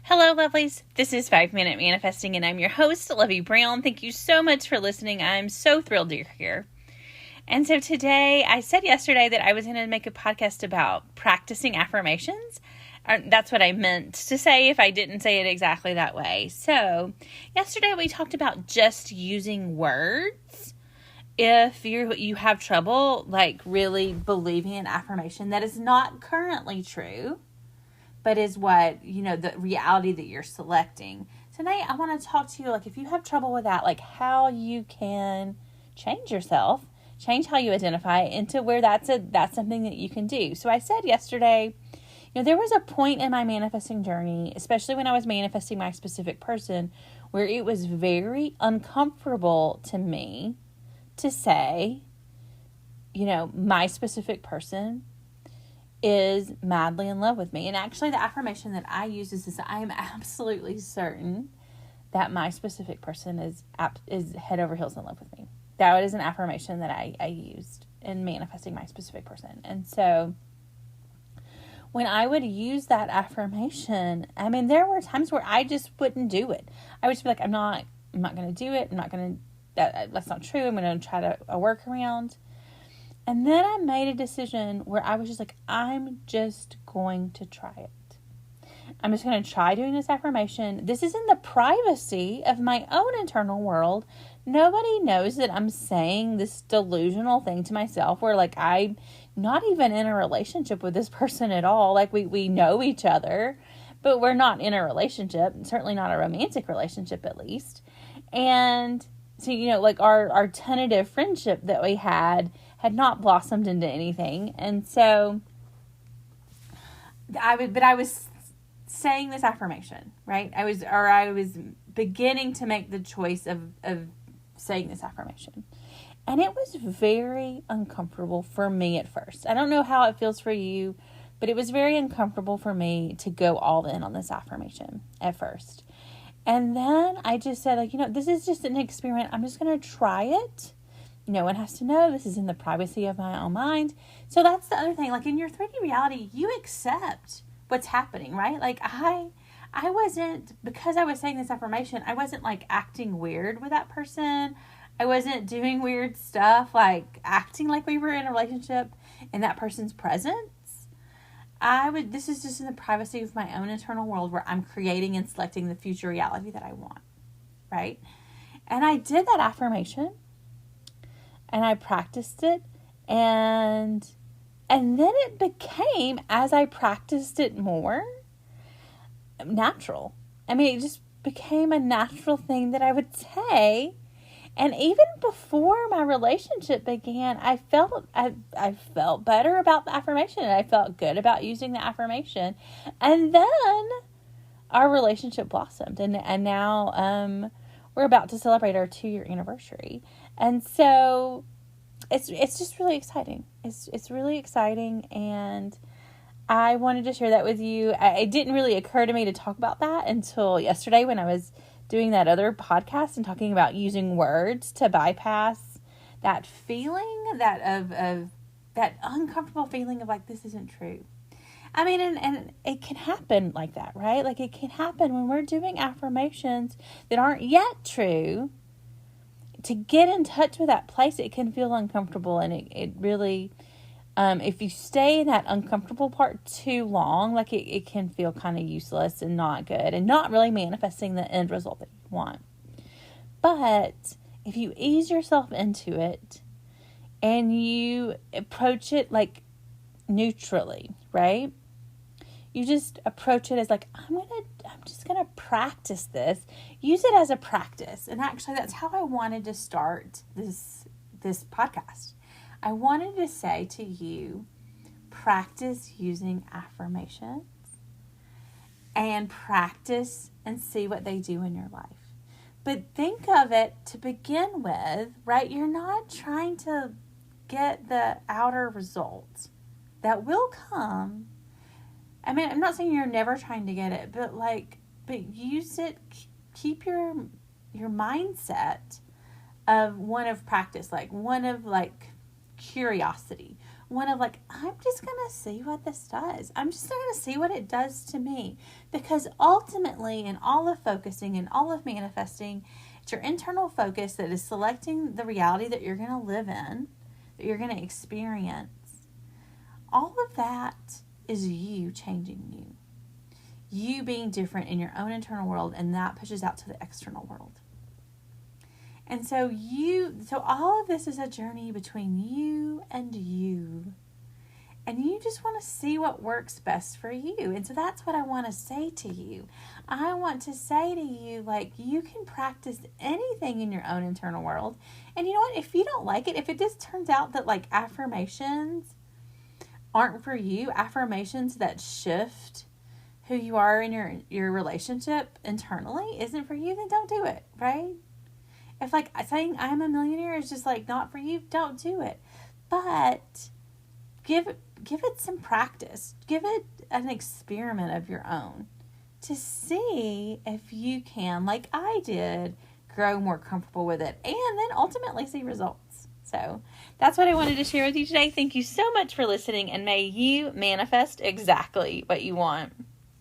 Hello, lovelies. This is 5 Minute Manifesting, and I'm your host, Lovey Brown. Thank you so much for listening. I'm so thrilled you're here. And so today, I said yesterday that I was going to make a podcast about practicing affirmations. That's what I meant to say if I didn't say it exactly that way. So yesterday we talked about just using words. If you have trouble, like really believing an affirmation that is not currently true, but is what, the reality that you're selecting. Tonight, I want to talk to you, like, if you have trouble with that, like, how you can change yourself, change how you identify into where that's something that you can do. So I said yesterday, there was a point in my manifesting journey, especially when I was manifesting my specific person, where it was very uncomfortable to me to say, my specific person is madly in love with me. And actually the affirmation that I use is this: I am absolutely certain that my specific person is head over heels in love with me. That is an affirmation that I used in manifesting my specific person. And so when I would use that affirmation, there were times where I just wouldn't do it. I would just be like, I'm not going to do it. That's not true. I'm going to try to work around. And then I made a decision where I was just like, I'm just going to try it. I'm just going to try doing this affirmation. This is in the privacy of my own internal world. Nobody knows that I'm saying this delusional thing to myself where, like, I'm not even in a relationship with this person at all. Like, we know each other, but we're not in a relationship, certainly not a romantic relationship at least. And so, like our tentative friendship that we had not blossomed into anything. And so I was saying this affirmation, right? I was beginning to make the choice of saying this affirmation. And it was very uncomfortable for me at first. I don't know how it feels for you, but it was very uncomfortable for me to go all in on this affirmation at first. And then I just said, this is just an experiment. I'm just going to try it. No one has to know. This is in the privacy of my own mind. So that's the other thing. Like, in your 3D reality, you accept what's happening, right? Like, I wasn't, because I was saying this affirmation, I wasn't like acting weird with that person. I wasn't doing weird stuff, like acting like we were in a relationship in that person's presence. This is just in the privacy of my own internal world where I'm creating and selecting the future reality that I want, right? And I did that affirmation. And I practiced it, and then it became, as I practiced it more, natural. It just became a natural thing that I would say. And even before my relationship began, I felt better about the affirmation, and I felt good about using the affirmation. And then our relationship blossomed, and now we're about to celebrate our 2-year anniversary. And so it's just really exciting. It's really exciting, and I wanted to share that with you. It didn't really occur to me to talk about that until yesterday when I was doing that other podcast and talking about using words to bypass that feeling, of that uncomfortable feeling of like, this isn't true. And it can happen like that, right? Like, it can happen when we're doing affirmations that aren't yet true. To get in touch with that place, it can feel uncomfortable, and it really, if you stay in that uncomfortable part too long, like it can feel kind of useless and not good and not really manifesting the end result that you want. But if you ease yourself into it and you approach it like neutrally, right? You just approach it as like, I'm just going to practice this. Use it as a practice. And actually, that's how I wanted to start this podcast. I wanted to say to you, practice using affirmations and practice and see what they do in your life. But think of it to begin with, right? You're not trying to get the outer results that will come. I'm not saying you're never trying to get it, but use it. Keep your mindset of one of practice, like one of like curiosity, one of like, I'm just going to see what this does. I'm just going to see what it does to me. Because ultimately, in all of focusing and all of manifesting, it's your internal focus that is selecting the reality that you're going to live in, that you're going to experience. All of that is you changing you. You being different in your own internal world, and that pushes out to the external world. And so all of this is a journey between you and you. And you just want to see what works best for you. And so that's what I want to say to you. I want to say to you, like, you can practice anything in your own internal world. And you know what? If you don't like it, if it just turns out that, like, affirmations aren't for you, affirmations that shift who you are in your relationship internally isn't for you, then don't do it, right? If, like, saying I'm a millionaire is just, like, not for you, don't do it. But give it some practice. Give it an experiment of your own to see if you can, like I did, grow more comfortable with it and then ultimately see results. So that's what I wanted to share with you today. Thank you so much for listening, and may you manifest exactly what you want.